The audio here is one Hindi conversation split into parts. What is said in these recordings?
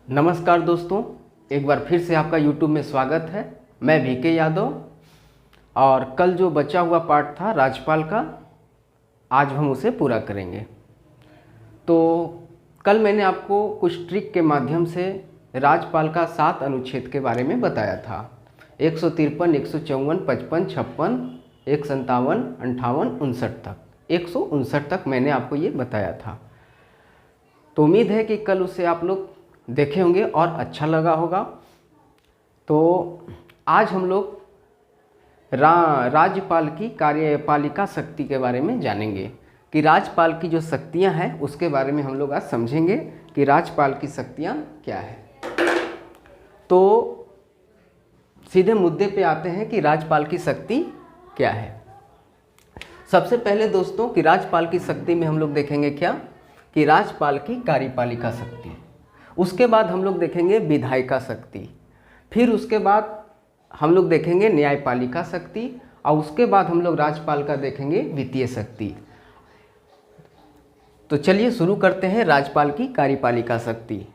नमस्कार दोस्तों, एक बार फिर से आपका YouTube में स्वागत है। मैं VK यादव और कल जो बचा हुआ पार्ट था राज्यपाल का, आज हम उसे पूरा करेंगे। तो कल मैंने आपको कुछ ट्रिक के माध्यम से राज्यपाल का 7 अनुच्छेद के बारे में बताया था। 153, 154, 55, 56, 157, 58, 59 तक, 159 तक मैंने आपको ये बताया था। तो उम्मीद है कि कल उसे आप लोग देखे होंगे और अच्छा लगा होगा। तो आज हम लोग राज्यपाल की कार्यपालिका शक्ति के बारे में जानेंगे कि राज्यपाल की जो शक्तियां हैं उसके बारे में हम लोग आज समझेंगे कि राज्यपाल की शक्तियां क्या है। तो सीधे मुद्दे पे आते हैं कि राज्यपाल की शक्ति क्या है। सबसे पहले दोस्तों कि राज्यपाल की शक्ति में हम लोग देखेंगे क्या कि राज्यपाल की कार्यपालिका शक्ति, उसके बाद हम लोग देखेंगे विधायिका शक्ति, फिर उसके बाद हम लोग देखेंगे न्यायपालिका शक्ति और उसके बाद हम लोग राज्यपाल का देखेंगे वित्तीय शक्ति। तो चलिए शुरू करते हैं राज्यपाल की कार्यपालिका शक्ति।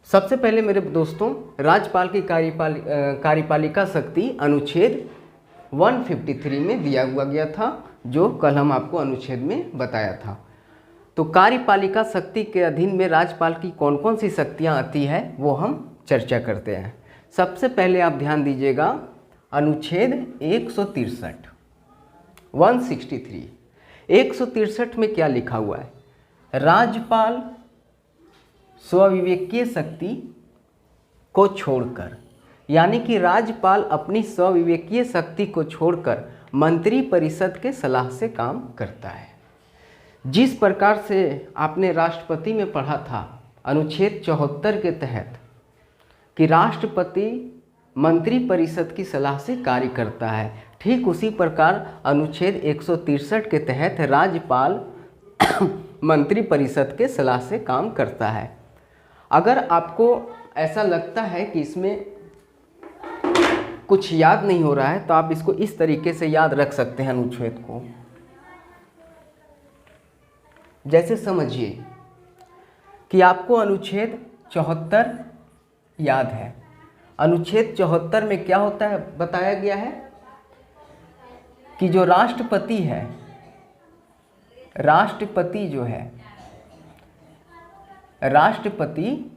सबसे पहले मेरे दोस्तों राज्यपाल की कार्यपालिका शक्ति अनुच्छेद 153 में दिया हुआ गया था, जो कल हम आपको अनुच्छेद में बताया था। तो कार्यपालिका शक्ति के अधीन में राज्यपाल की कौन कौन सी शक्तियां आती है वो हम चर्चा करते हैं। सबसे पहले आप ध्यान दीजिएगा अनुच्छेद 163 163 में क्या लिखा हुआ है। राज्यपाल स्वविवेकीय शक्ति को छोड़कर, यानी कि राज्यपाल अपनी स्वविवेकीय शक्ति को छोड़कर मंत्री परिषद के सलाह से काम करता है। जिस प्रकार से आपने राष्ट्रपति में पढ़ा था अनुच्छेद 74 के तहत कि राष्ट्रपति मंत्री परिषद की सलाह से कार्य करता है, ठीक उसी प्रकार अनुच्छेद 163 के तहत राज्यपाल मंत्री परिषद के सलाह से काम करता है। अगर आपको ऐसा लगता है कि इसमें कुछ याद नहीं हो रहा है तो आप इसको इस तरीके से याद रख सकते हैं अनुच्छेद को। जैसे समझिए कि आपको अनुच्छेद 74 याद है। अनुच्छेद 74 में क्या होता है बताया गया है कि जो राष्ट्रपति है, राष्ट्रपति जो है, राष्ट्रपति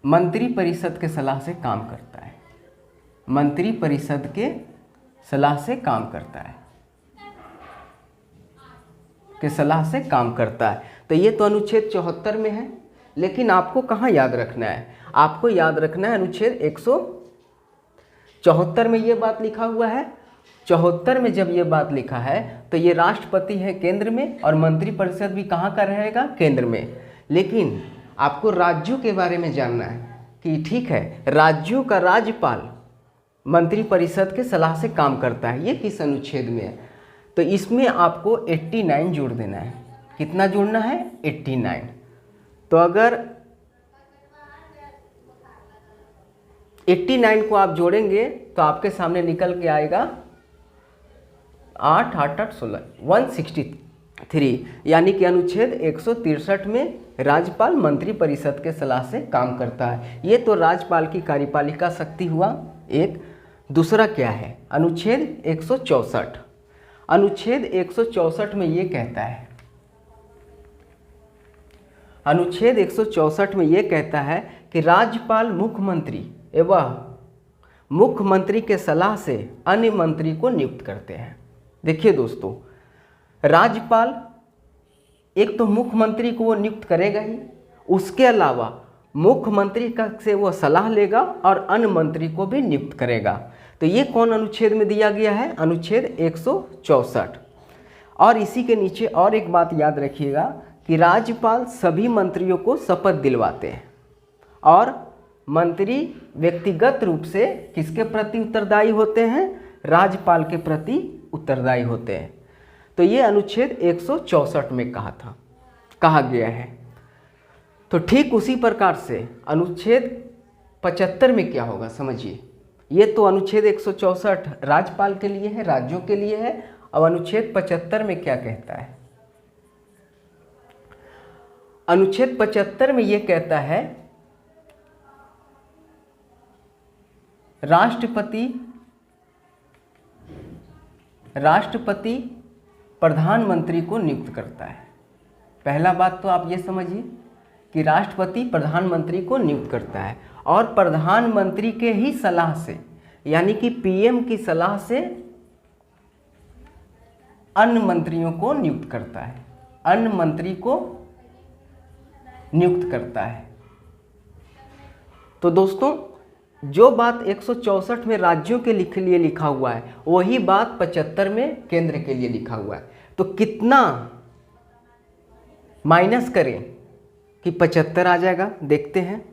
मंत्री परिषद के सलाह से काम करता है, मंत्री परिषद के सलाह से काम करता है, के सलाह से काम करता है। तो ये तो अनुच्छेद 74 में है, लेकिन आपको कहाँ याद रखना है? आपको याद रखना है अनुच्छेद 174 में ये बात लिखा हुआ है। 74 में जब ये बात लिखा है तो ये राष्ट्रपति है केंद्र में और मंत्री परिषद भी कहाँ का रहेगा? केंद्र में। लेकिन आपको राज्यों के बारे में जानना है कि ठीक है राज्यों का राज्यपाल मंत्री परिषद के सलाह से काम करता है, ये किस अनुच्छेद में है? तो इसमें आपको 89 जोड़ देना है। कितना जोड़ना है? 89। तो अगर 89 को आप जोड़ेंगे तो आपके सामने निकल के आएगा 8 8 8 16 163, यानी कि अनुच्छेद 163 में राज्यपाल मंत्री परिषद के सलाह से काम करता है। ये तो राज्यपाल की कार्यपालिका शक्ति हुआ एक। दूसरा क्या है? अनुच्छेद 164। अनुच्छेद 164 में ये कहता है, अनुच्छेद 164 में ये कहता है कि राज्यपाल मुख्यमंत्री एवं मुख्यमंत्री के सलाह से अन्य मंत्री को नियुक्त करते हैं। देखिए दोस्तों, राज्यपाल एक तो मुख्यमंत्री को वो नियुक्त करेगा ही, उसके अलावा मुख्यमंत्री का से वो सलाह लेगा और अन्य मंत्री को भी नियुक्त करेगा। तो ये कौन अनुच्छेद में दिया गया है? अनुच्छेद 164। और इसी के नीचे और एक बात याद रखिएगा कि राज्यपाल सभी मंत्रियों को शपथ दिलवाते हैं और मंत्री व्यक्तिगत रूप से किसके प्रति उत्तरदायी होते हैं? राज्यपाल के प्रति उत्तरदायी होते हैं। तो ये अनुच्छेद 164 में कहा गया है। तो ठीक उसी प्रकार से अनुच्छेद 75 में क्या होगा समझिए। ये तो अनुच्छेद 164 राज्यपाल के लिए है, राज्यों के लिए है। अब अनुच्छेद 75 में क्या कहता है? अनुच्छेद 75 में ये कहता है राष्ट्रपति प्रधानमंत्री को नियुक्त करता है। पहला बात तो आप ये समझिए कि राष्ट्रपति प्रधानमंत्री को नियुक्त करता है और प्रधानमंत्री के ही सलाह से, यानी कि पीएम की सलाह से अन्य मंत्रियों को नियुक्त करता है, अन्य मंत्री को नियुक्त करता है। तो दोस्तों, जो बात 164 में राज्यों के लिए लिखा हुआ है वही बात 75 में केंद्र के लिए लिखा हुआ है। तो कितना माइनस करें कि 75 आ जाएगा, देखते हैं।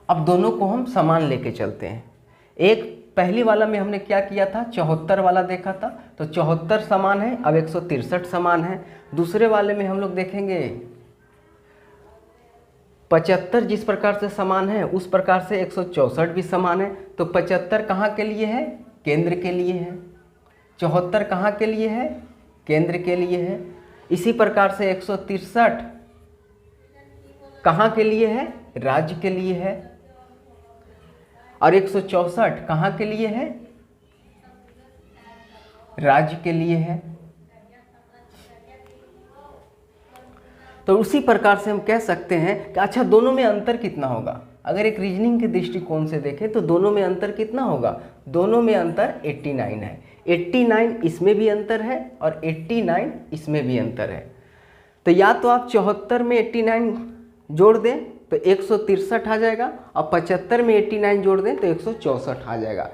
अब दोनों को हम समान लेके चलते हैं। एक पहली वाला में हमने क्या किया था, 74 वाला देखा था, तो 74 समान है, अब 163 समान है। दूसरे वाले में हम लोग देखेंगे 75 जिस प्रकार से समान है उस प्रकार से 164 भी समान है। तो 75 कहाँ के लिए है, केंद्र के लिए है। 74 कहाँ के लिए है, केंद्र के लिए है। इसी प्रकार से 163 कहाँ के लिए है, राज्य के लिए है। और 164 कहाँ के लिए है, राज्य के लिए है। तो उसी प्रकार से हम कह सकते हैं कि अच्छा दोनों में अंतर कितना होगा। अगर एक रीजनिंग के दृष्टिकोण से देखें तो दोनों में अंतर कितना होगा, दोनों में अंतर 89 है। 89 इसमें भी अंतर है और 89 इसमें भी अंतर है। तो या तो आप 74 में 89 जोड़ दें तो 163 आ जाएगा और 75 में 89 जोड़ दें तो 164 आ जाएगा।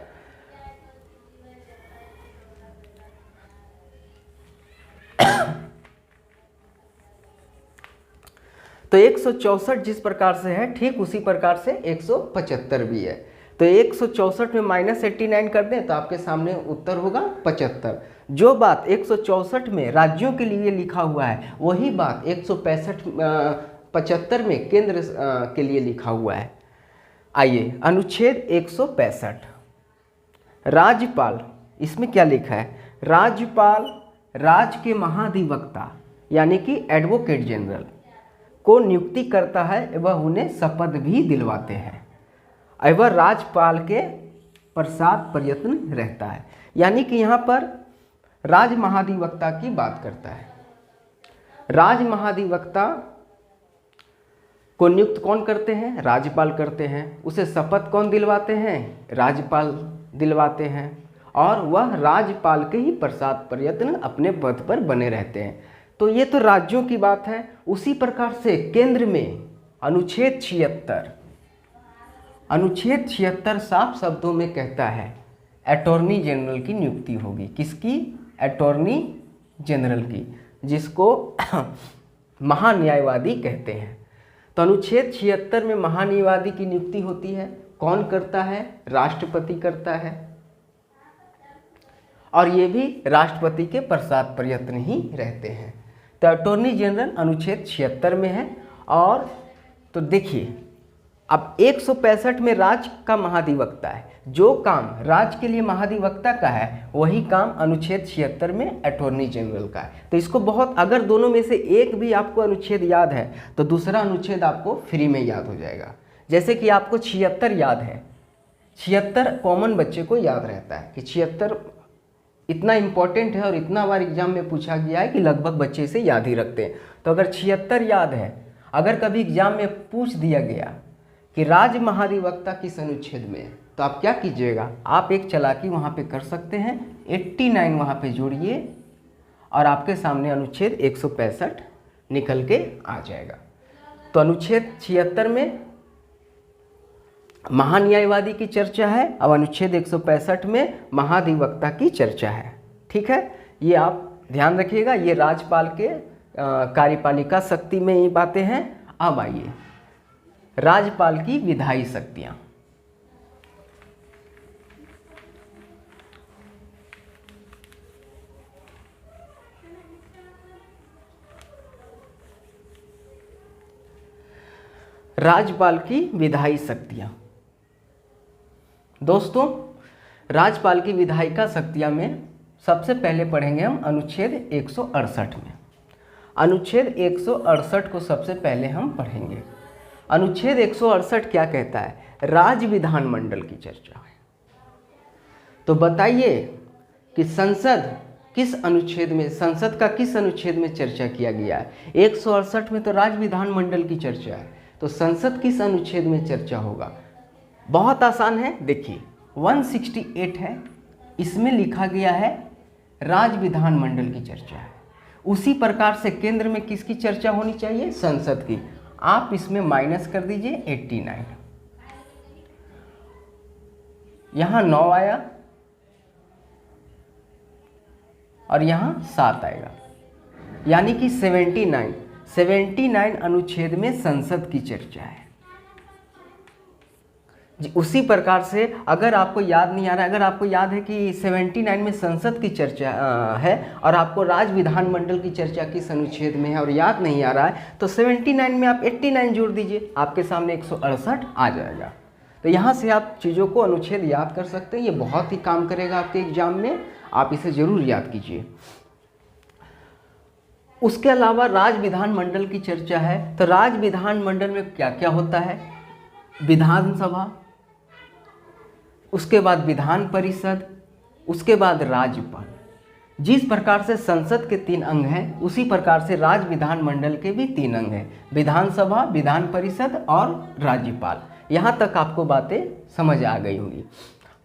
तो 164 जिस प्रकार से है ठीक उसी प्रकार से 175 भी है। तो 164 में -89 कर दें तो आपके सामने उत्तर होगा 75। जो बात 164 में राज्यों के लिए लिखा हुआ है वही बात 75 में केंद्र के लिए लिखा हुआ है। आइए अनुच्छेद 165 राज्यपाल, इसमें क्या लिखा है, राज्यपाल राज्य के महाधिवक्ता यानी कि एडवोकेट जनरल को नियुक्ति करता है वह उन्हें शपथ भी दिलवाते हैं। वह राज्यपाल के प्रसाद प्रयत्न रहता है, यानी कि यहाँ पर राज्य महाधिवक्ता की बात करता है। राज्य महाधिवक्ता को नियुक्त कौन करते हैं, राज्यपाल करते हैं। उसे शपथ कौन दिलवाते हैं, राज्यपाल दिलवाते हैं। और वह राज्यपाल के ही प्रसाद प्रयत्न अपने पद पर बने रहते हैं। तो ये तो राज्यों की बात है। उसी प्रकार से केंद्र में अनुच्छेद 76 साफ शब्दों में कहता है अटॉर्नी जनरल की नियुक्ति होगी। किसकी, अटॉर्नी जनरल की, जिसको महान्यायवादी कहते हैं। तो अनुच्छेद 76 में महान्यायवादी की नियुक्ति होती है। कौन करता है, राष्ट्रपति करता है। और ये भी राष्ट्रपति के प्रसाद प्रयत्न ही रहते हैं। तो अटॉर्नी जनरल अनुच्छेद 76 में है। और तो देखिए अब 165 में राज्य का महाधिवक्ता है। जो काम राज्य के लिए महाधिवक्ता का है वही काम अनुच्छेद 76 में अटॉर्नी जनरल का है। तो इसको बहुत, अगर दोनों में से एक भी आपको अनुच्छेद याद है तो दूसरा अनुच्छेद आपको फ्री में याद हो जाएगा। जैसे कि आपको 76 याद है, 76 कॉमन बच्चे को याद रहता है कि 76 इतना इम्पॉर्टेंट है और इतना बार एग्जाम में पूछा गया है कि लगभग बच्चे इसे याद ही रखते हैं। तो अगर 76 याद है, अगर कभी एग्जाम में पूछ दिया गया कि राज्य महाधिवक्ता किस अनुच्छेद में है तो आप क्या कीजिएगा, आप एक चालाकी वहाँ पे कर सकते हैं, 89 वहाँ पे जोड़िए और आपके सामने अनुच्छेद 165 निकल के आ जाएगा। तो अनुच्छेद 76 में महान्यायवादी की चर्चा है, अब अनुच्छेद 165 में महाधिवक्ता की चर्चा है। ठीक है, ये आप ध्यान रखिएगा। ये राज्यपाल के कार्यपालिका शक्ति में ये बातें हैं। अब आइए राज्यपाल की विधायी शक्तियाँ। राज्यपाल की विधायी शक्तियाँ। दोस्तों, राज्यपाल की विधायिका शक्तियाँ में सबसे पहले पढ़ेंगे हम अनुच्छेद 168 में। अनुच्छेद 168 को सबसे पहले हम पढ़ेंगे। अनुच्छेद 168 क्या कहता है? राज्य विधानमंडल की चर्चा है। तो बताइए कि संसद का किस अनुच्छेद में चर्चा किया गया है? 168 में तो राज्य विधानमंडल की चर्चा है, तो संसद किस अनुच्छेद में चर्चा होगा? बहुत आसान है, देखिए 168 है, इसमें लिखा गया है राज्य विधानमंडल की चर्चा है। उसी प्रकार से केंद्र में किसकी चर्चा होनी चाहिए? संसद की। आप इसमें माइनस कर दीजिए 89, यहाँ 9 आया और यहाँ 7 आएगा, यानी कि 79 अनुच्छेद में संसद की चर्चा है। उसी प्रकार से अगर आपको याद नहीं आ रहा है, अगर आपको याद है कि 79 में संसद की चर्चा है और आपको राज्य विधानमंडल की चर्चा किस अनुच्छेद में है और याद नहीं आ रहा है, तो 79 में आप 89 जोड़ दीजिए, आपके सामने 168 आ जाएगा। तो यहाँ से आप चीज़ों को अनुच्छेद याद कर सकते हैं, ये बहुत ही काम करेगा आपके एग्जाम में, आप इसे ज़रूर याद कीजिए। उसके अलावा राज्य विधानमंडल की चर्चा है, तो राज्य विधानमंडल में क्या क्या होता है? विधानसभा, उसके बाद विधान परिषद, उसके बाद राज्यपाल। जिस प्रकार से संसद के 3 अंग हैं, उसी प्रकार से राज्य विधानमंडल के भी 3 अंग हैं, विधानसभा, विधान परिषद और राज्यपाल। यहाँ तक आपको बातें समझ आ गई होंगी।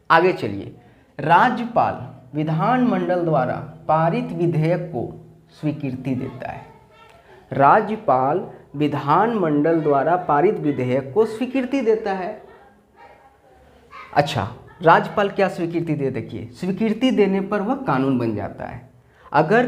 आगे चलिए। राज्यपाल विधानमंडल द्वारा पारित विधेयक को स्वीकृति देता है। राज्यपाल विधानमंडल द्वारा पारित विधेयक को स्वीकृति देता है। अच्छा, राज्यपाल क्या स्वीकृति दे? देखिए, स्वीकृति देने पर वह कानून बन जाता है। अगर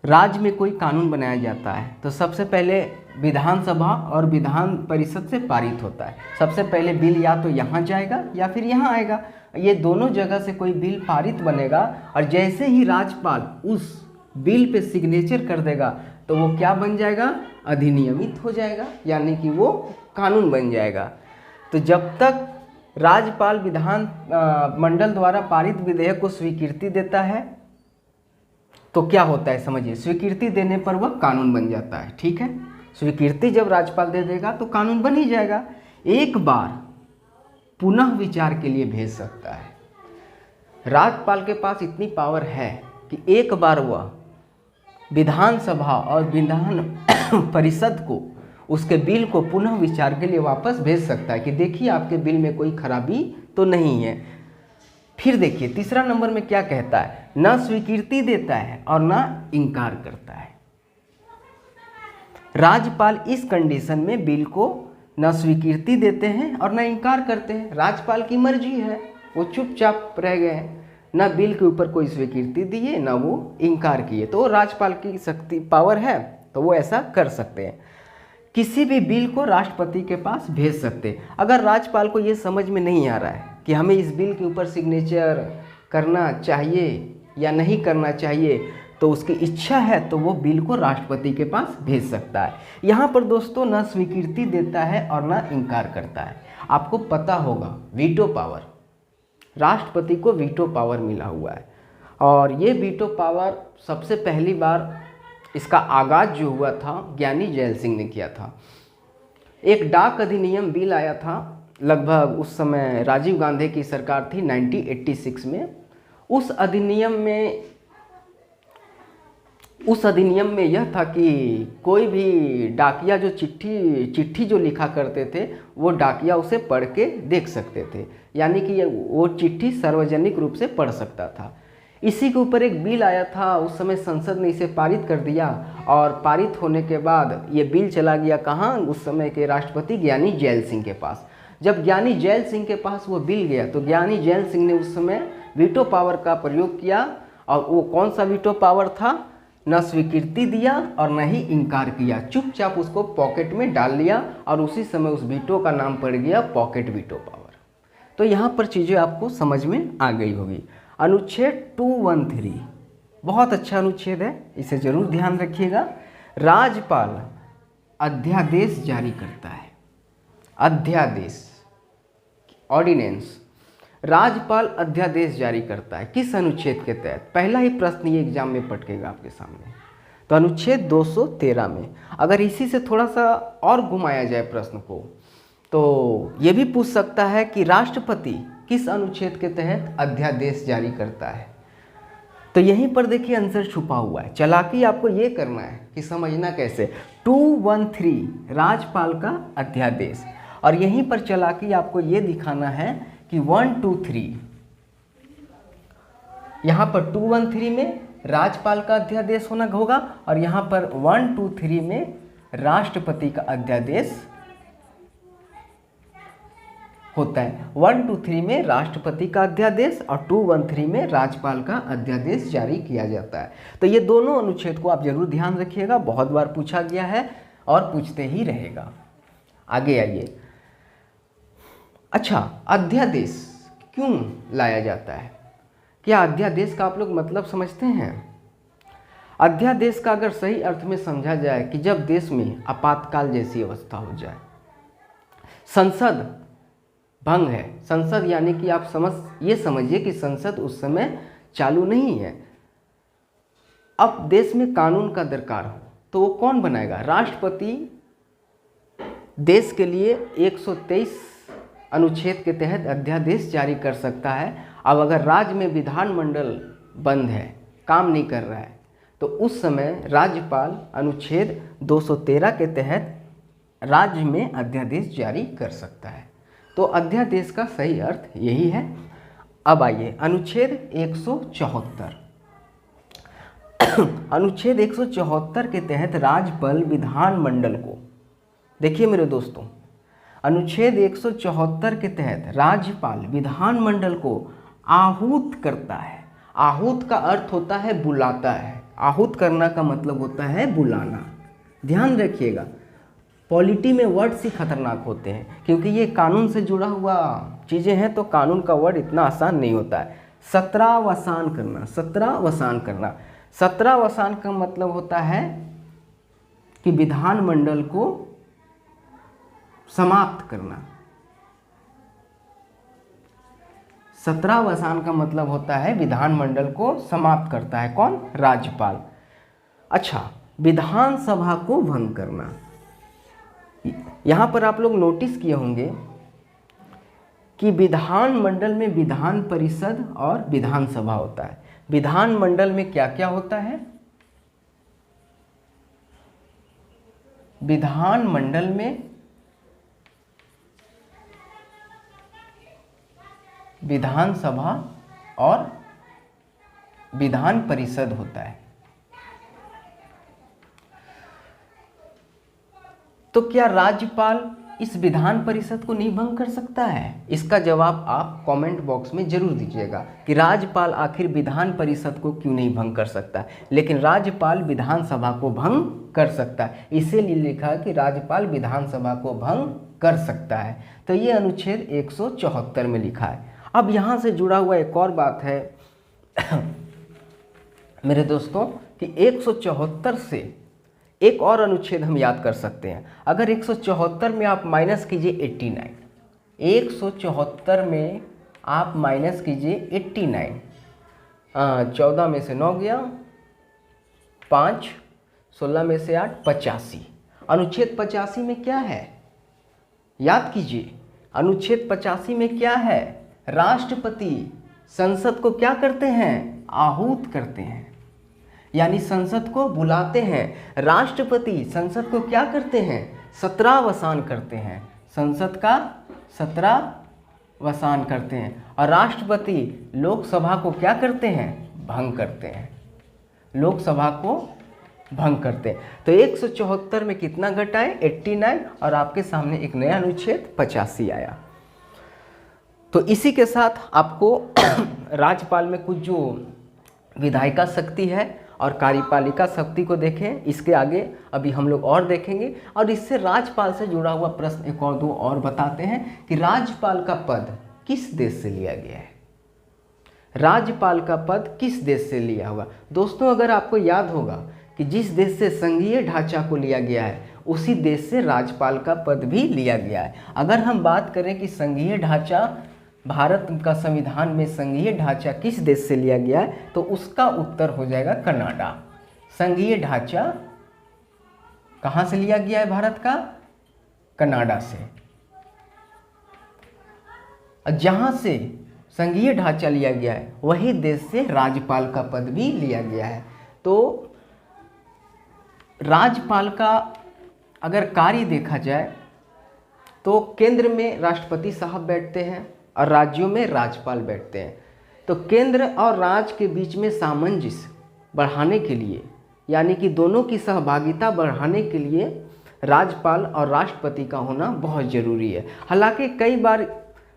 राज्य में कोई कानून बनाया जाता है तो सबसे पहले विधानसभा और विधान परिषद से पारित होता है। सबसे पहले बिल या तो यहाँ जाएगा या फिर यहाँ आएगा, ये दोनों जगह से कोई बिल पारित बनेगा और जैसे ही राज्यपाल उस बिल पे सिग्नेचर कर देगा तो वो क्या बन जाएगा? अधिनियमित हो जाएगा, यानी कि वो कानून बन जाएगा। तो जब तक राज्यपाल विधान मंडल द्वारा पारित विधेयक को स्वीकृति देता है तो क्या होता है समझिए, स्वीकृति देने पर वह कानून बन जाता है। ठीक है, स्वीकृति जब राज्यपाल दे देगा तो कानून बन ही जाएगा। एक बार पुनः विचार के लिए भेज सकता है। राज्यपाल के पास इतनी पावर है कि एक बार वह विधानसभा और विधान परिषद को उसके बिल को पुनः विचार के लिए वापस भेज सकता है कि देखिए आपके बिल में कोई खराबी तो नहीं है। फिर देखिए तीसरा नंबर में क्या कहता है? न स्वीकृति देता है और न इनकार करता है। राज्यपाल इस कंडीशन में बिल को न स्वीकृति देते हैं और न इनकार करते हैं। राज्यपाल की मर्जी है, वो चुपचाप रह गए हैं, न बिल के ऊपर कोई स्वीकृति दिए न वो इनकार किए। तो राज्यपाल की शक्ति पावर है तो वो ऐसा कर सकते हैं। किसी भी बिल को राष्ट्रपति के पास भेज सकते हैं। अगर राज्यपाल को ये समझ में नहीं आ रहा है कि हमें इस बिल के ऊपर सिग्नेचर करना चाहिए या नहीं करना चाहिए, तो उसकी इच्छा है तो वो बिल को राष्ट्रपति के पास भेज सकता है। यहाँ पर दोस्तों न स्वीकृति देता है और न इनकार करता है। आपको पता होगा वीटो पावर, राष्ट्रपति को वीटो पावर मिला हुआ है और ये वीटो पावर सबसे पहली बार इसका आगाज़ जो हुआ था ज्ञानी जैल सिंह ने किया था। एक डाक अधिनियम बिल आया था, लगभग उस समय राजीव गांधी की सरकार थी 1986 में। उस अधिनियम में यह था कि कोई भी डाकिया जो चिट्ठी जो लिखा करते थे वो डाकिया उसे पढ़ के देख सकते थे, यानी कि वो चिट्ठी सार्वजनिक रूप से पढ़ सकता था। इसी के ऊपर एक बिल आया था, उस समय संसद ने इसे पारित कर दिया और पारित होने के बाद ये बिल चला गया कहाँ? उस समय के राष्ट्रपति ज्ञानी जैल सिंह के पास। जब ज्ञानी जैल सिंह के पास वो बिल गया तो ज्ञानी जैल सिंह ने उस समय वीटो पावर का प्रयोग किया और वो कौन सा वीटो पावर था? न स्वीकृति दिया और न ही इनकार किया, चुपचाप उसको पॉकेट में डाल लिया और उसी समय उस वीटो का नाम पड़ गया पॉकेट वीटो पावर। तो यहाँ पर चीज़ें आपको समझ में आ गई होगी। अनुच्छेद 213 बहुत अच्छा अनुच्छेद है, इसे जरूर ध्यान रखिएगा। राज्यपाल अध्यादेश जारी करता है। अध्यादेश, ऑर्डिनेंस। राज्यपाल अध्यादेश जारी करता है किस अनुच्छेद के तहत? पहला ही प्रश्न ये एग्जाम में पटकेगा आपके सामने। तो अनुच्छेद 213 में। अगर इसी से थोड़ा सा और घुमाया जाए प्रश्न को, तो ये भी पूछ सकता है कि राष्ट्रपति किस अनुच्छेद के तहत अध्यादेश जारी करता है? तो यहीं पर देखिए आंसर छुपा हुआ है। चालाकी आपको ये करना है कि समझना कैसे। 213 राज्यपाल का अध्यादेश, और यहीं पर चालाकी आपको ये दिखाना है कि 123, यहाँ पर 213 में राज्यपाल का अध्यादेश होगा और यहाँ पर 123 में राष्ट्रपति का अध्यादेश होता है। 123 में राष्ट्रपति का अध्यादेश और 213 में राज्यपाल का अध्यादेश जारी किया जाता है। तो ये दोनों अनुच्छेद को आप जरूर ध्यान रखिएगा, बहुत बार पूछा गया है और पूछते ही रहेगा। आगे आइए। अच्छा, अध्यादेश क्यों लाया जाता है? क्या अध्यादेश का आप लोग मतलब समझते हैं? अध्यादेश का अगर सही अर्थ में समझा जाए कि जब देश में आपातकाल जैसी अवस्था हो जाए, संसद भंग है, संसद यानी कि आप ये समझिए कि संसद उस समय चालू नहीं है, अब देश में कानून का दरकार हो, तो वो कौन बनाएगा? राष्ट्रपति देश के लिए 123 अनुच्छेद के तहत अध्यादेश जारी कर सकता है। अब अगर राज्य में विधानमंडल बंद है, काम नहीं कर रहा है, तो उस समय राज्यपाल अनुच्छेद 213 के तहत राज्य में अध्यादेश जारी कर सकता है। तो अध्यादेश का सही अर्थ यही है। अब आइए अनुच्छेद 174। अनुच्छेद 174 के तहत राज्यपाल विधानमंडल को, देखिए मेरे दोस्तों, अनुच्छेद 174 के तहत राज्यपाल विधानमंडल को आहूत करता है। आहूत का अर्थ होता है बुलाता है। आहूत करना का मतलब होता है बुलाना। ध्यान रखिएगा, पॉलिटी में वर्ड्स ही खतरनाक होते हैं, क्योंकि ये कानून से जुड़ा हुआ चीज़ें हैं, तो कानून का वर्ड इतना आसान नहीं होता है। सत्रावसान करना, सत्रावसान करना, सत्रावसान का मतलब होता है कि विधानमंडल को समाप्त करना। सत्रावसान का मतलब होता है विधानमंडल को समाप्त करता है कौन? राज्यपाल। अच्छा, विधानसभा को भंग करना, यहाँ पर आप लोग नोटिस किए होंगे कि विधानमंडल में विधान परिषद और विधानसभा होता है। विधानमंडल में क्या क्या होता है? विधानमंडल में विधानसभा और विधान परिषद होता है। तो क्या राज्यपाल इस विधान परिषद को नहीं भंग कर सकता है? इसका जवाब आप कमेंट बॉक्स में जरूर दीजिएगा कि राज्यपाल आखिर विधान परिषद को क्यों नहीं भंग कर सकता, लेकिन राज्यपाल विधानसभा को भंग कर सकता है। इसीलिए लिखा है कि राज्यपाल विधानसभा को भंग कर सकता है। तो ये अनुच्छेद 174 में लिखा है। अब यहाँ से जुड़ा हुआ एक और बात है मेरे दोस्तों कि 174 से एक और अनुच्छेद हम याद कर सकते हैं। अगर 174 में आप माइनस कीजिए 89, 174 में आप माइनस कीजिए 89, 14 में से 9 गया, 5, 16 में से 8, 85। अनुच्छेद 85 में क्या है? याद कीजिए, अनुच्छेद 85 में क्या है? राष्ट्रपति संसद को क्या करते हैं? आहूत करते हैं, यानी संसद को बुलाते हैं। राष्ट्रपति संसद को क्या करते हैं? सत्रावसान करते हैं, संसद का सत्रावसान करते हैं। और राष्ट्रपति लोकसभा को क्या करते हैं? भंग करते हैं, लोकसभा को भंग करते हैं। तो 174 में कितना घटाए? 89, और आपके सामने एक नया अनुच्छेद 85 आया। तो इसी के साथ आपको राज्यपाल में कुछ जो विधायिका शक्ति है और कार्यपालिका शक्ति को देखें, इसके आगे अभी हम लोग और देखेंगे। और इससे राज्यपाल से जुड़ा हुआ प्रश्न एक और दो और बताते हैं कि राज्यपाल का पद किस देश से लिया गया है? राज्यपाल का पद किस देश से लिया होगा? दोस्तों, अगर आपको याद होगा कि जिस देश से संघीय ढांचा को लिया गया है उसी देश से राज्यपाल का पद भी लिया गया है। अगर हम बात करें कि संघीय ढांचा भारत का संविधान में संघीय ढांचा किस देश से लिया गया है, तो उसका उत्तर हो जाएगा कनाडा। संघीय ढांचा कहाँ से लिया गया है भारत का? कनाडा से। जहाँ से संघीय ढांचा लिया गया है वही देश से राज्यपाल का पद भी लिया गया है। तो राज्यपाल का अगर कार्य देखा जाए तो केंद्र में राष्ट्रपति साहब बैठते हैं और राज्यों में राज्यपाल बैठते हैं। तो केंद्र और राज्य के बीच में सामंजस्य बढ़ाने के लिए, यानी कि दोनों की सहभागिता बढ़ाने के लिए राज्यपाल और राष्ट्रपति का होना बहुत ज़रूरी है। हालांकि कई बार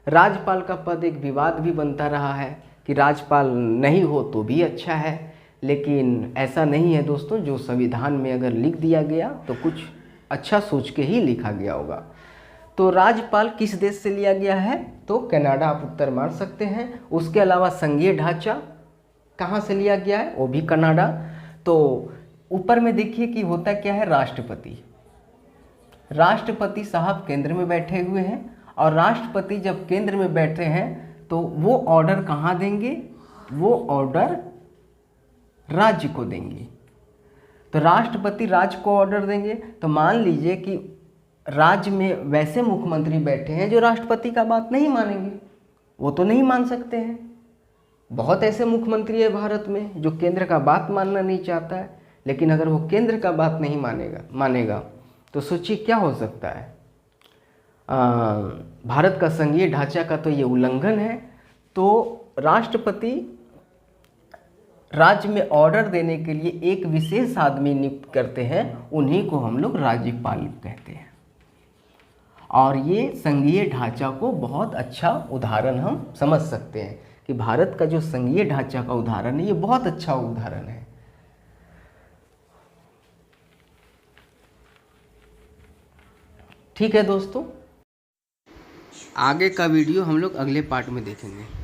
राज्यपाल का पद एक विवाद भी बनता रहा है कि राज्यपाल नहीं हो तो भी अच्छा है, लेकिन ऐसा नहीं है दोस्तों। जो संविधान में अगर लिख दिया गया तो कुछ अच्छा सोच के ही लिखा गया होगा। तो राज्यपाल किस देश से लिया गया है? तो कनाडा, आप उत्तर मार सकते हैं। उसके अलावा संघीय ढांचा कहाँ से लिया गया है? वो भी कनाडा। तो ऊपर में देखिए कि होता क्या है, राष्ट्रपति। राष्ट्रपति साहब केंद्र में बैठे हुए हैं और राष्ट्रपति जब केंद्र में बैठे हैं तो वो ऑर्डर कहाँ देंगे? वो ऑर्डर राज्य को देंगे। तो राष्ट्रपति राज्य को ऑर्डर देंगे। तो मान लीजिए कि राज्य में वैसे मुख्यमंत्री बैठे हैं जो राष्ट्रपति का बात नहीं मानेंगे, वो तो नहीं मान सकते हैं। बहुत ऐसे मुख्यमंत्री है भारत में जो केंद्र का बात मानना नहीं चाहता है, लेकिन अगर वो केंद्र का बात नहीं मानेगा तो सोचिए क्या हो सकता है। भारत का संघीय ढांचा का तो ये उल्लंघन है। तो राष्ट्रपति राज्य में ऑर्डर देने के लिए एक विशेष आदमी नियुक्त करते हैं, उन्हीं को हम लोग राज्यपाल कहते हैं। और ये संघीय ढांचा को बहुत अच्छा उदाहरण हम समझ सकते हैं कि भारत का जो संघीय ढांचा का उदाहरण है ये बहुत अच्छा उदाहरण है। ठीक है दोस्तों, आगे का वीडियो हम लोग अगले पार्ट में देखेंगे।